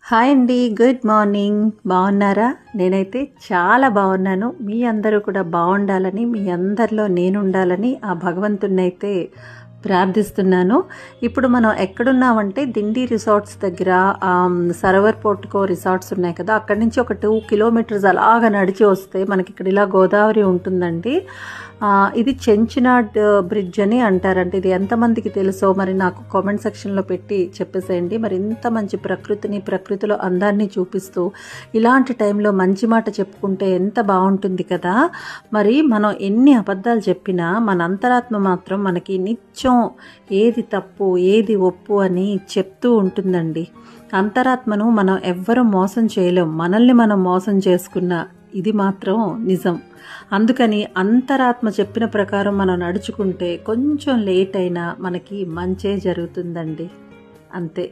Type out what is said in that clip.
Hi అండి, good morning. బాగున్నారా? నేనైతే చాలా బాగున్నాను. మీ అందరూ కూడా బాగుండాలని, మీ అందరిలో నేను ఉండాలని ఆ భగవంతున్నైతే ప్రార్థిస్తున్నాను. ఇప్పుడు మనం ఎక్కడున్నామంటే దిండి రిసార్ట్స్ దగ్గర సరోవర్ పోర్టుకో రిసార్ట్స్ ఉన్నాయి కదా, అక్కడి నుంచి ఒక 2 కిలోమీటర్స్ అలాగ నడిచి వస్తే మనకి ఇక్కడ ఇలా గోదావరి ఉంటుందండి. ఇది చెంచునాడ్ బ్రిడ్జ్ అని అంటారంటే ఇది ఎంతమందికి తెలుసో మరి నాకు కామెంట్ సెక్షన్లో పెట్టి చెప్పేసేయండి. మరి ఇంత మంచి ప్రకృతిలో అందాన్ని చూపిస్తూ ఇలాంటి టైంలో మంచి మాట చెప్పుకుంటే ఎంత బాగుంటుంది కదా. మరి మనం ఎన్ని అబద్ధాలు చెప్పినా మన అంతరాత్మ మాత్రం మనకి నిత్యం ఏది తప్పు ఏది ఒప్పు అని చెప్తూ ఉంటుందండి. అంతరాత్మను మనం ఎవ్వరూ మోసం చేయలేం, మనల్ని మనం మోసం చేసుకున్న ఇది మాత్రం నిజం. అందుకని అంతరాత్మ చెప్పిన ప్రకారం మనం నడుచుకుంటే కొంచెం లేట్ అయినా మనకి మంచే జరుగుతుందండి. అంతే.